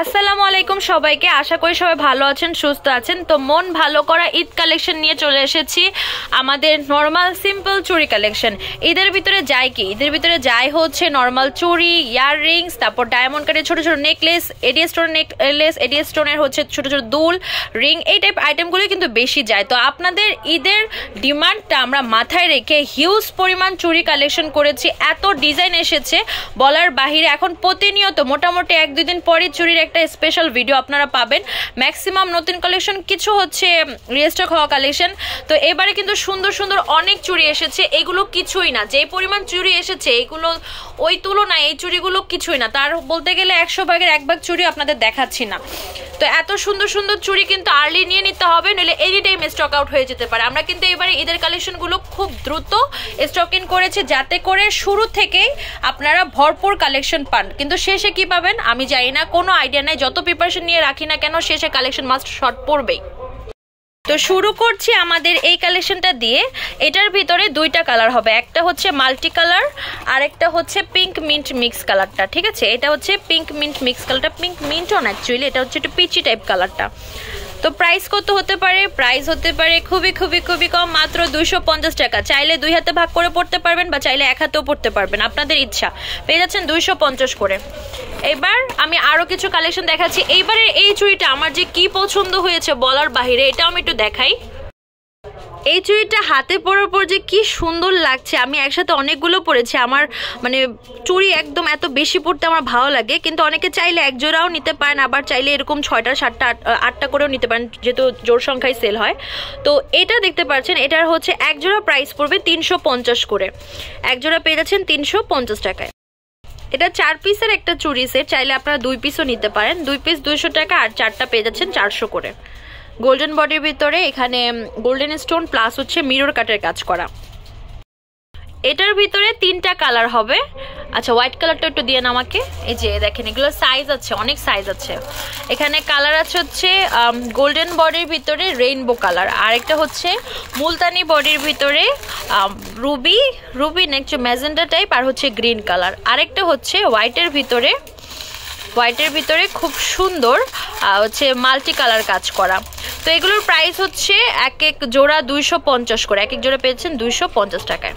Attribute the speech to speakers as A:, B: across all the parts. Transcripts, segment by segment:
A: আসসালামু আলাইকুম সবাইকে, আশা করি সবাই ভালো আছেন, সুস্থ আছেন। তো মন ভালো করা ঈদ কালেকশন নিয়ে চলে এসেছি, আমাদের নর্মাল সিম্পল চুড়ি কালেকশন। ঈদের ভিতরে যায় কি, ঈদের ভিতরে যায় হচ্ছে নর্মাল চুড়ি, ইয়াররিংস, তারপর ডায়মন্ড কাটের ছোট ছোট নেকলেস, এডিএস স্টোনের নেকলেস, এডিএস স্টোনের হচ্ছে ছোট ছোট দুল, রিং, এই টাইপ আইটেমগুলো কিন্তু বেশি যায়। তো আপনাদের ঈদের ডিমান্ডটা আমরা মাথায় রেখে হিউজ পরিমাণ চুড়ি কালেকশন করেছি। এত ডিজাইন এসেছে বলার বাহিরে। এখন প্রতিনিয়ত মোটামুটি 1-2 দিন পরে চুড়ির একটা স্পেশাল ভিডিও আপনারা পাবেন। ম্যাক্সিমাম নতুন কালেকশন, কিছু হচ্ছে রিস্টক হওয়া কালেকশন। তো এবারে কিন্তু সুন্দর সুন্দর অনেক চুড়ি এসেছে। এগুলো কিছুই না, যে পরিমাণ চুড়ি এসেছে এগুলো ওই তুলনায় এই চুড়িগুলো কিছুই না। তার বলতে গেলে 100 ভাগের 1 ভাগ চুড়ি আপনাদের দেখাচ্ছি না। তো এত সুন্দর সুন্দর চুড়ি কিন্তু আর্লি নিয়ে নিতে হবে, নইলে এনি টাইম স্টক আউট হয়ে যেতে পারে। আমরা কিন্তু এবারে ঈদের কালেকশনগুলো খুব দ্রুত স্টক ইন করেছি, যাতে করে শুরু থেকেই আপনারা ভরপুর কালেকশন পান। কিন্তু শেষে কি পাবেন আমি জানি না, কোনো আইডিয়া নেই। যত প্রিপারেশন নিয়ে রাখি না কেন, শেষে কালেকশন মাস্ট শর্ট পড়বেই। তো শুরু করছি আমাদের এই কালেকশনটা দিয়ে। এটার ভিতরে 2টা কালার হবে, একটা হচ্ছে মাল্টি কালার আর একটা হচ্ছে পিঙ্ক মিন্ট মিক্স কালারটা। ঠিক আছে, এটা হচ্ছে পিঙ্ক মিন্ট মিক্স কালারটা, পিঙ্ক মিন্টও না অ্যাকচুয়ালি, এটা হচ্ছে একটু পিচি টাইপ কালারটা। তো প্রাইস কত হতে পারে? প্রাইস হতে পারে খুবই খুবই খুবই কম, মাত্র 250 টাকা। চাইলে 2 হাতে ভাগ করে পড়তে পারবেন বা চাইলে 1 হাতেও পড়তে পারবেন, আপনাদের ইচ্ছা। পেয়ে যাচ্ছেন 250 করে। এবার আমি আরো কিছু কালেকশন দেখাচ্ছি। এইবারের এই চুড়িটা আমার যে কি পছন্দ হয়েছে বলার বাহিরে, এটাও আমি একটু দেখাই। এই চুড়িটা হাতে পরার পর যে কি সুন্দর লাগছে, আমি একসাথে অনেকগুলো পরেছি। আমার মানে চুড়ি একদম এত বেশি পরতে আমার ভালো লাগে। কিন্তু অনেকে চাইলে 1 জোড়াও নিতে পারেন, আবার চাইলে এরকম 6টা 7টা 8টা করেও নিতে পারেন, যেহেতু জোড় সংখ্যায় সেল হয়। তো এটা দেখতে পাচ্ছেন, এটার হচ্ছে 1 জোড়া প্রাইস পড়বে 350 করে। 1 জোড়া পেয়ে যাচ্ছেন 350 টাকায়। এটা 4 পিসের একটা চুড়ি সেট, চাইলে আপনারা 2 পিসও নিতে পারেন। 2 পিস 200 টাকা আর 4টা পেয়ে যাচ্ছেন 400 করে। গোল্ডেন বডির ভিতরে এখানে গোল্ডেন স্টোন প্লাস হচ্ছে মিরর কাটের কাজ করা। এটার ভিতরে 3টা কালার হবে। আচ্ছা, হোয়াইট কালারটা একটু দিয়ে না আমাকে। এই যে দেখেন, এগুলো সাইজ আছে, অনেক সাইজ আছে। এখানে কালার আছে হচ্ছে গোল্ডেন বডির ভিতরে রেইনবো কালার, আর একটা হচ্ছে মুলতানি বডির ভিতরে রুবি নেক্সট ম্যাজেন্ডা টাইপ, আর হচ্ছে গ্রিন কালার। আরেকটা হচ্ছে হোয়াইটের ভিতরে খুব সুন্দর হচ্ছে মাল্টি কালার কাজ করা। তো এগুলোর প্রাইস হচ্ছে এক জোড়া 250 করে। এক জোড়া পেয়েছেন 250 টাকায়।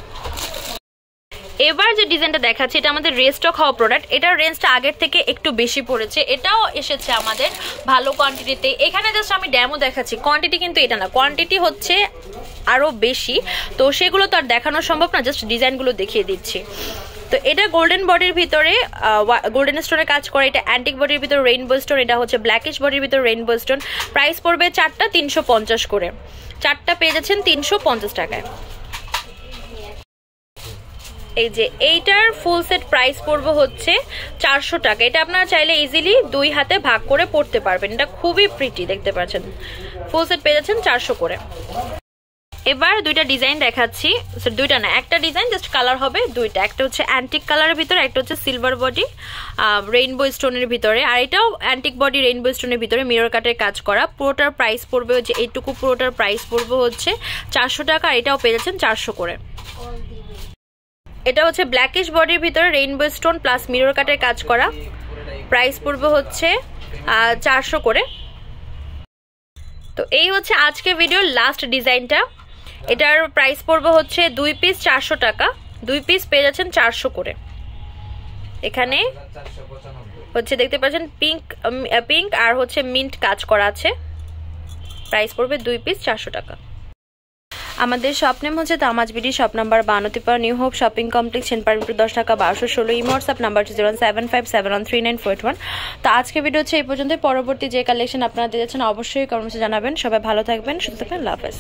A: এবার যে ডিজাইনটা দেখাচ্ছি, এটা আমাদের রেস্টক হওয়া প্রোডাক্ট। এটার রেঞ্জটা আগের থেকে একটু বেশি পড়েছে, এটাও এসেছে আমাদের ভালো কোয়ান্টিটিতে। এখানে জাস্ট আমি ডেমো দেখাচ্ছি, কোয়ান্টিটি কিন্তু এটা না, কোয়ান্টিটি হচ্ছে আরও বেশি। তো সেগুলো তো আর দেখানো সম্ভব না, জাস্ট ডিজাইনগুলো দেখিয়ে দিচ্ছি। তো এটা গোল্ডেন বডির ভিতরে গোল্ডেন স্টোনের কাজ করে, এটা অ্যান্টিক বডির ভিতরে রেইনবো স্টোন, এটা হচ্ছে ব্ল্যাকিশ বডির ভিতরে রেইনবো স্টোন। প্রাইস পড়বে 4টা 350 করে। 4টা পেয়ে যাচ্ছেন 350 টাকায়। এই যে এইটার ফুল সেট প্রাইস পড়বে হচ্ছে 400 টাকা। এটা আপনারা চাইলে ইজিলি 2 হাতে ভাগ করে পড়তে পারবেন। এটা খুবই প্রিটি, দেখতে পাচ্ছেন। ফুল সেট পেয়ে যাচ্ছেন 400 করে। এবার 2টা ডিজাইন দেখাচ্ছি, 2টা না, একটা ডিজাইন জাস্ট কালার হবে 2টা। একটা হচ্ছে অ্যান্টিক কালারের ভিতরে, একটা হচ্ছে সিলভার বডি রেইনবো স্টোনের ভিতরে, আর এটাও অ্যান্টিক বডি রেইনবো স্টোনের ভিতরে মিরর কাটের কাজ করা। পুরোটার প্রাইস পড়বে হচ্ছে এইটুকু, পুরোটার প্রাইস পড়বে হচ্ছে 400 টাকা। আর এটাও পেয়ে যাচ্ছেন 400 করে। এটা হচ্ছে ব্ল্যাকিশ বডির ভিতরে রেইনবো স্টোন প্লাস মিরর কাটের কাজ করা। প্রাইস পড়বে হচ্ছে 400 করে। তো এই হচ্ছে আজকের ভিডিওর লাস্ট ডিজাইনটা। এটার প্রাইস পড়বে হচ্ছে 2 পিস 400 টাকা। 2 পিস পেয়ে যাচ্ছেন 400 করে। এখানে হচ্ছে দেখতে পাচ্ছেন পিঙ্ক আর হচ্ছে মিন্ট কাজ করা আছে। প্রাইস পড়বে 2 পিস 400 টাকা। আমাদের শপ নেম হচ্ছে Tamaz BD, shop number 52 new hope shopping complex, সেনপারমিপুর 10 টাকা 1216। Imo WhatsApp number 075713941। তো আজকে ভিডিও হচ্ছে এই পর্যন্ত। পরবর্তী যে কালেকশন আপনারা দিয়ে যাচ্ছেন অবশ্যই কমেন্টে জানাবেন। সবাই ভালো থাকবেন, সুস্থ থাকবেন, আল্লাহ হাফেজ।